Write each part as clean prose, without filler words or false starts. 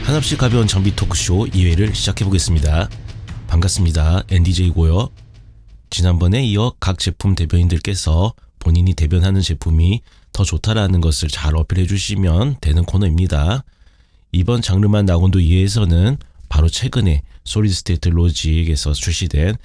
한없이 가벼운 장비 토크쇼 2회를 시작해보겠습니다. 반갑습니다. NDJ고요. 지난번에 이어 각 제품 대변인들께서 본인이 대변하는 제품이 더 좋다라는 것을 잘 어필해 주시면 되는 코너입니다. 이번 장르만 낙원도 2회에서는 바로 최근에 솔리드스테이트 로직에서 출시된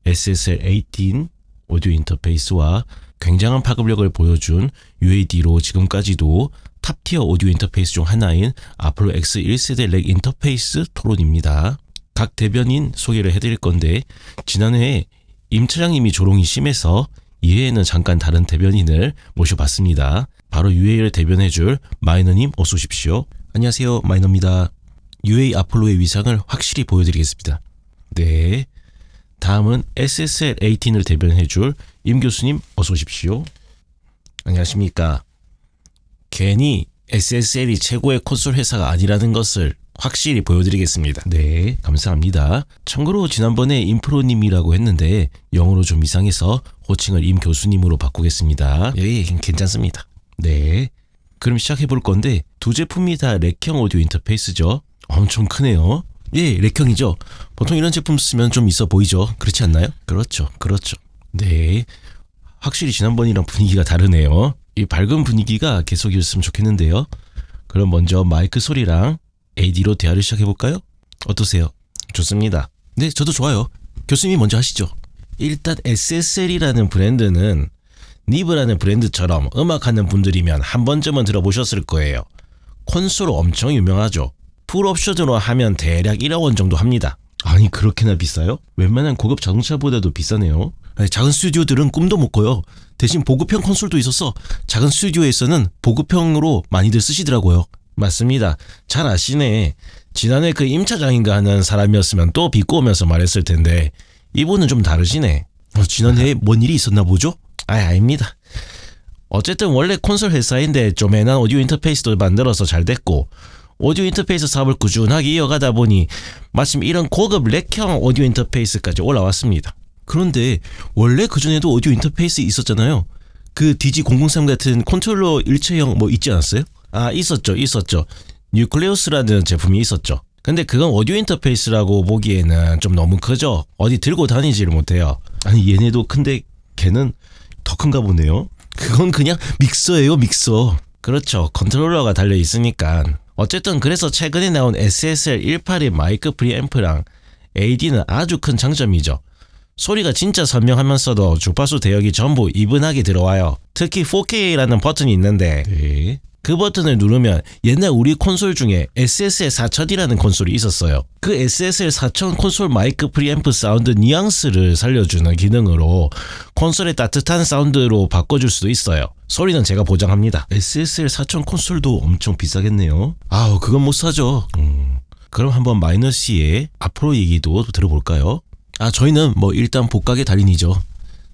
SSL18 오디오 인터페이스와 굉장한 파급력을 보여준 UAD로 지금까지도 탑티어 오디오 인터페이스 중 하나인 아폴로 X 1세대 렉 인터페이스 토론입니다. 각 대변인 소개를 해드릴 건데 지난해에 임 차장님이 조롱이 심해서 2회에는 잠깐 다른 대변인을 모셔봤습니다. 바로 UA를 대변해줄 마이너님 어서 오십시오. 안녕하세요, 마이너입니다. UA 아폴로의 위상을 확실히 보여드리겠습니다. 네, 다음은 SSL18을 대변해줄 임 교수님 어서 오십시오. 안녕하십니까. 괜히 SSL이 최고의 콘솔 회사가 아니라는 것을 확실히 보여드리겠습니다. 네, 감사합니다. 참고로 지난번에 임프로님이라고 했는데 영어로 좀 이상해서 호칭을 임 교수님으로 바꾸겠습니다. 예, 괜찮습니다. 네, 그럼 시작해볼 건데 두 제품이 다 렉형 오디오 인터페이스죠. 엄청 크네요. 예, 렉형이죠. 보통 이런 제품 쓰면 좀 있어 보이죠. 그렇지 않나요? 그렇죠. 네, 확실히 지난번이랑 분위기가 다르네요. 이 밝은 분위기가 계속이었으면 좋겠는데요. 그럼 먼저 마이크 소리랑 AD로 대화를 시작해볼까요? 어떠세요? 좋습니다. 네, 저도 좋아요. 교수님이 먼저 하시죠. 일단 SSL이라는 브랜드는 니브라는 브랜드처럼 음악하는 분들이면 한 번쯤은 들어보셨을 거예요. 콘솔 엄청 유명하죠. 풀옵션으로 하면 대략 1억 원 정도 합니다. 아니, 그렇게나 비싸요? 웬만한 고급 자동차보다도 비싸네요. 작은 스튜디오들은 꿈도 못 꿔요. 대신 보급형 콘솔도 있어서 작은 스튜디오에서는 보급형으로 많이들 쓰시더라고요. 맞습니다. 잘 아시네. 지난해 그 임 차장인가 하는 사람이었으면 또 비꼬면서 말했을 텐데 이분은 좀 다르시네. 지난해에 뭔 일이 있었나 보죠? 아닙니다. 어쨌든 원래 콘솔 회사인데 조그만한 오디오 인터페이스도 만들어서 잘 됐고 오디오 인터페이스 사업을 꾸준하게 이어가다 보니 마침 이런 고급 렉형 오디오 인터페이스까지 올라왔습니다. 그런데 원래 그전에도 오디오 인터페이스 있었잖아요. 그 DG003 같은 컨트롤러 일체형 뭐 있지 않았어요? 있었죠. 뉴클레우스라는 제품이 있었죠. 근데 그건 오디오 인터페이스라고 보기에는 좀 너무 크죠. 어디 들고 다니지를 못해요. 아니, 얘네도 큰데 걔는 더 큰가 보네요. 그건 그냥 믹서예요, 믹서. 그렇죠. 컨트롤러가 달려있으니까. 어쨌든 그래서 최근에 나온 SSL18의 마이크 프리앰프랑 AD는 아주 큰 장점이죠. 소리가 진짜 선명하면서도 주파수 대역이 전부 이분하게 들어와요. 특히 4K라는 버튼이 있는데 네, 그 버튼을 누르면 옛날 우리 콘솔 중에 SSL4000이라는 콘솔이 있었어요. 그 SSL4000 콘솔 마이크 프리앰프 사운드 뉘앙스를 살려주는 기능으로 콘솔의 따뜻한 사운드로 바꿔줄 수도 있어요. 소리는 제가 보장합니다. SSL4000 콘솔도 엄청 비싸겠네요. 그건 못 사죠. 그럼 한번 마이너씨의 앞으로 얘기도 들어볼까요? 저희는 일단 복각의 달인이죠.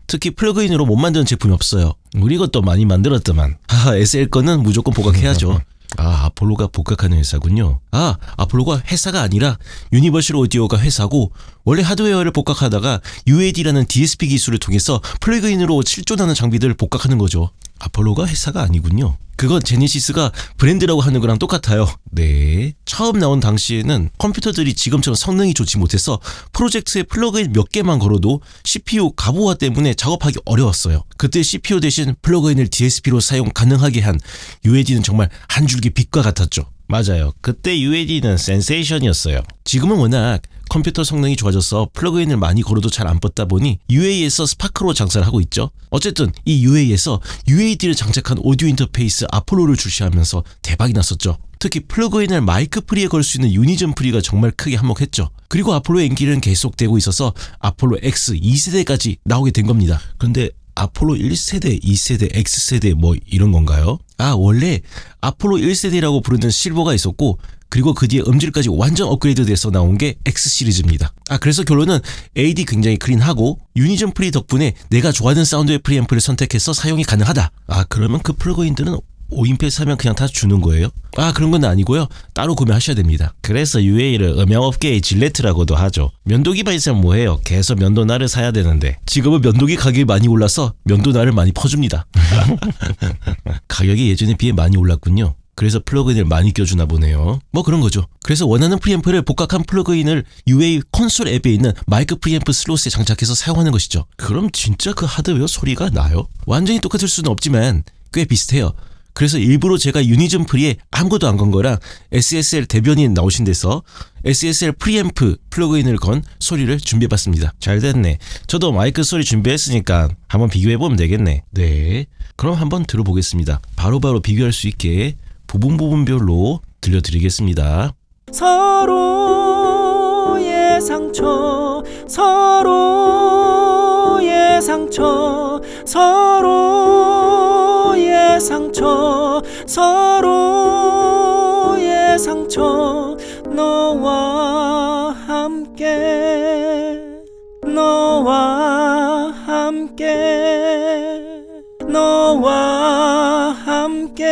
특히 플러그인으로 못 만드는 제품이 없어요. 우리 것도 많이 만들었더만. SL 거는 무조건 복각해야죠. 아폴로가 복각하는 회사군요. 아폴로가 회사가 아니라 유니버셜 오디오가 회사고 원래 하드웨어를 복각하다가 UAD라는 DSP 기술을 통해서 플러그인으로 실존하는 장비들을 복각하는 거죠. 아폴로가 회사가 아니군요. 그건 제네시스가 브랜드라고 하는 거랑 똑같아요. 네, 처음 나온 당시에는 컴퓨터들이 지금처럼 성능이 좋지 못해서 프로젝트에 플러그인 몇 개만 걸어도 CPU 가부화 때문에 작업하기 어려웠어요. 그때 CPU 대신 플러그인을 DSP로 사용 가능하게 한 UAD는 정말 한 줄기 빛과 같았죠. 맞아요. 그때 UAD는 센세이션이었어요. 지금은 워낙 컴퓨터 성능이 좋아져서 플러그인을 많이 걸어도 잘 안 뻗다 보니 UA에서 스파크로 장사를 하고 있죠. 어쨌든 이 UA에서 UAD를 장착한 오디오 인터페이스 아폴로를 출시하면서 대박이 났었죠. 특히 플러그인을 마이크 프리에 걸 수 있는 유니즌 프리가 정말 크게 한몫했죠. 그리고 아폴로의 인기는 계속되고 있어서 아폴로 X 2세대까지 나오게 된 겁니다. 그런데 아폴로 1세대, 2세대, X세대 이런 건가요? 원래 아폴로 1세대라고 부르는 실버가 있었고 그리고 그 뒤에 음질까지 완전 업그레이드 돼서 나온 게 X 시리즈입니다. 그래서 결론은 AD 굉장히 클린하고 유니즌 프리 덕분에 내가 좋아하는 사운드의 프리앰프를 선택해서 사용이 가능하다. 그러면 그 플러그인들은 5인패 사면 그냥 다 주는 거예요? 아, 그런 건 아니고요. 따로 구매하셔야 됩니다. 그래서 UA를 음향업계의 질레트라고도 하죠. 면도기만 있으면 뭐해요? 계속 면도날을 사야 되는데 지금은 면도기 가격이 많이 올라서 면도날을 많이 퍼줍니다. 가격이 예전에 비해 많이 올랐군요. 그래서 플러그인을 많이 껴주나 보네요. 뭐 그런 거죠. 그래서 원하는 프리앰프를 복각한 플러그인을 UA 콘솔 앱에 있는 마이크 프리앰프 슬롯에 장착해서 사용하는 것이죠. 그럼 진짜 그 하드웨어 소리가 나요? 완전히 똑같을 수는 없지만 꽤 비슷해요. 그래서 일부러 제가 유니즘 프리에 아무것도 안 건 거랑 SSL 대변인 나오신 데서 SSL 프리앰프 플러그인을 건 소리를 준비해봤습니다. 잘 됐네. 저도 마이크 소리 준비했으니까 한번 비교해보면 되겠네. 네, 그럼 한번 들어보겠습니다. 바로바로 비교할 수 있게 부분별로 들려드리겠습니다. 서로의 상처, 서로의 상처, 서로의 상처, 서로의 상처, 너와 함께, 너와 함께, 너와 함께,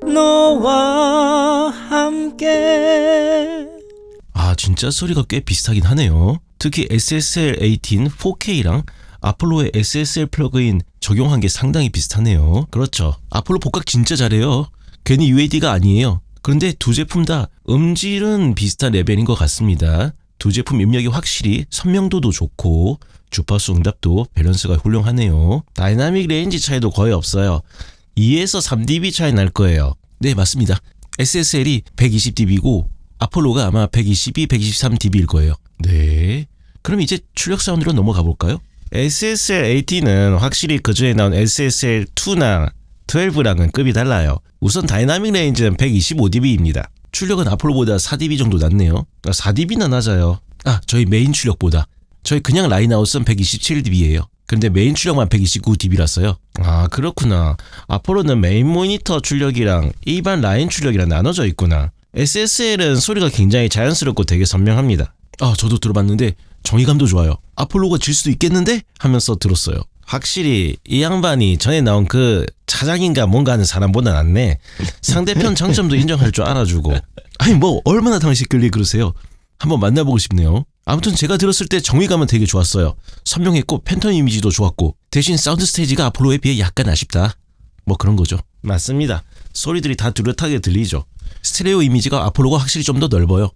너와 함께. 아, 진짜 소리가 꽤 비슷하긴 하네요. 특히 SSL18 4K랑 아폴로의 SSL 플러그인 적용한 게 상당히 비슷하네요. 그렇죠. 아폴로 복각 진짜 잘해요. 괜히 UAD가 아니에요. 그런데 두 제품 다 음질은 비슷한 레벨인 것 같습니다. 두 제품 입력이 확실히 선명도도 좋고 주파수 응답도 밸런스가 훌륭하네요. 다이나믹 레인지 차이도 거의 없어요. 2에서 3dB 차이 날 거예요. 네, 맞습니다. SSL이 120dB고 아폴로가 아마 122, 123dB일 거예요. 네, 그럼 이제 출력 사운드로 넘어가 볼까요? SSL18은 확실히 그전에 나온 SSL2나 12랑은 급이 달라요. 우선 다이나믹 레인지는 125dB입니다. 출력은 아폴로보다 4dB 정도 낮네요. 4dB나 낮아요. 아, 저희 메인 출력보다. 저희 그냥 라인아웃은 127dB예요. 근데 메인 출력만 129dB라서요. 아, 그렇구나. 아폴로는 메인 모니터 출력이랑 일반 라인 출력이랑 나눠져 있구나. SSL은 소리가 굉장히 자연스럽고 되게 선명합니다. 아, 저도 들어봤는데 정의감도 좋아요. 아폴로가 질 수도 있겠는데? 하면서 들었어요. 확실히 이 양반이 전에 나온 그 차장인가 뭔가 하는 사람보다 낫네. 상대편 장점도 인정할 줄 알아주고. 아니 뭐 얼마나 당시 끌리 그러세요. 한번 만나보고 싶네요. 아무튼 제가 들었을 때 정의감은 되게 좋았어요. 선명했고 팬텀 이미지도 좋았고 대신 사운드 스테이지가 아폴로에 비해 약간 아쉽다. 뭐 그런 거죠. 맞습니다. 소리들이 다 뚜렷하게 들리죠. 스테레오 이미지가 아폴로가 확실히 좀 더 넓어요.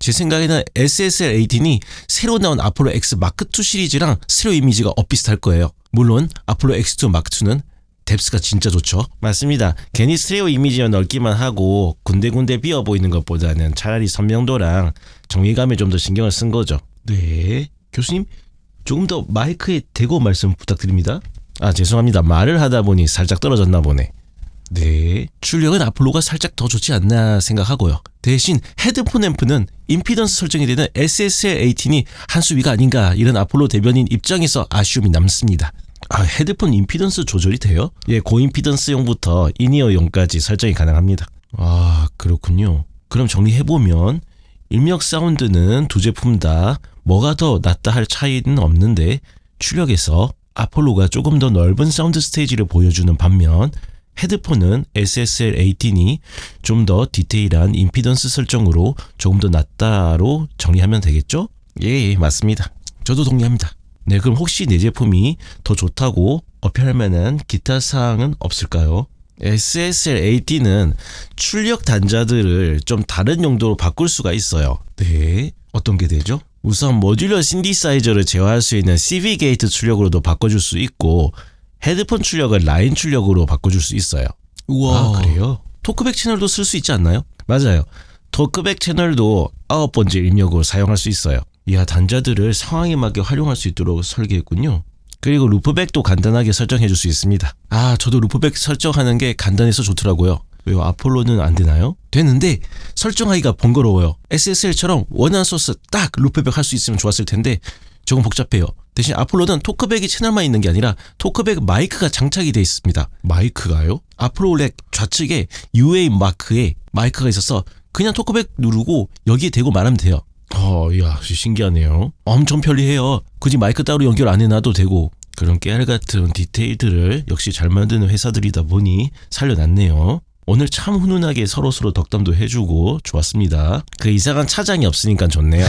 제 생각에는 SSL18이 새로 나온 아폴로 X 마크2 시리즈랑 스테레오 이미지가 엇비슷할 거예요. 물론 아폴로 X2 마크2는 뎁스가 진짜 좋죠. 맞습니다. 괜히 스테레오 이미지만 넓기만 하고 군데군데 비어 보이는 것보다는 차라리 선명도랑 정의감에 좀 더 신경을 쓴 거죠. 네, 교수님 조금 더 마이크에 대고 말씀 부탁드립니다. 아, 죄송합니다. 말을 하다 보니 살짝 떨어졌나 보네. 네, 출력은 아폴로가 살짝 더 좋지 않나 생각하고요. 대신 헤드폰 앰프는 임피던스 설정이 되는 SSL18이 한 수 위가 아닌가, 이런 아폴로 대변인 입장에서 아쉬움이 남습니다. 아, 헤드폰 임피던스 조절이 돼요? 예, 고임피던스용부터 인이어용까지 설정이 가능합니다. 아, 그렇군요. 그럼 정리해보면 입력 사운드는 두 제품 다 뭐가 더 낫다 할 차이는 없는데 출력에서 아폴로가 조금 더 넓은 사운드 스테이지를 보여주는 반면 헤드폰은 SSL18이 좀 더 디테일한 임피던스 설정으로 조금 더 낫다로 정리하면 되겠죠? 예, 맞습니다. 저도 동의합니다. 네, 그럼 혹시 내 제품이 더 좋다고 어필할 만한 기타 사항은 없을까요? SSL18은 출력 단자들을 좀 다른 용도로 바꿀 수가 있어요. 네, 어떤 게 되죠? 우선 모듈러 신디사이저를 제어할 수 있는 CV 게이트 출력으로도 바꿔줄 수 있고 헤드폰 출력을 라인 출력으로 바꿔줄 수 있어요. 우와, 아, 그래요? 토크백 채널도 쓸 수 있지 않나요? 맞아요. 토크백 채널도 9번째 입력으로 사용할 수 있어요. 이야, 단자들을 상황에 맞게 활용할 수 있도록 설계했군요. 그리고 루프백도 간단하게 설정해줄 수 있습니다. 아, 저도 루프백 설정하는 게 간단해서 좋더라고요. 왜요? 아폴로는 안 되나요? 되는데 설정하기가 번거로워요. SSL처럼 원하는 소스 딱 루프백 할 수 있으면 좋았을 텐데 조금 복잡해요. 대신 아폴로는 토크백이 채널만 있는 게 아니라 토크백 마이크가 장착이 되어 있습니다. 마이크가요? 아폴로 렉 좌측에 UA 마크에 마이크가 있어서 그냥 토크백 누르고 여기에 대고 말하면 돼요. 이야, 신기하네요. 엄청 편리해요. 굳이 마이크 따로 연결 안 해놔도 되고 그런 깨알 같은 디테일들을 역시 잘 만드는 회사들이다 보니 살려놨네요. 오늘 참 훈훈하게 서로서로 덕담도 해주고 좋았습니다. 그 이상한 차장이 없으니까 좋네요.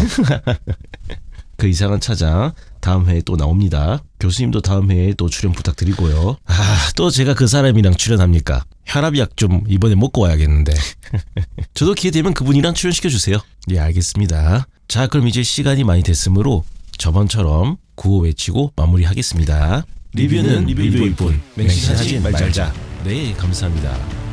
그 이상한 차장 다음 회에 또 나옵니다. 교수님도 다음 회에 또 출연 부탁드리고요. 또 제가 그 사람이랑 출연합니까? 혈압약 좀 이번에 먹고 와야겠는데. 저도 기회 되면 그분이랑 출연시켜주세요. 예, 알겠습니다. 자, 그럼 이제 시간이 많이 됐으므로 저번처럼 구호 외치고 마무리하겠습니다. 리뷰는 리뷰일 뿐 맹신하지 말자. 네, 감사합니다.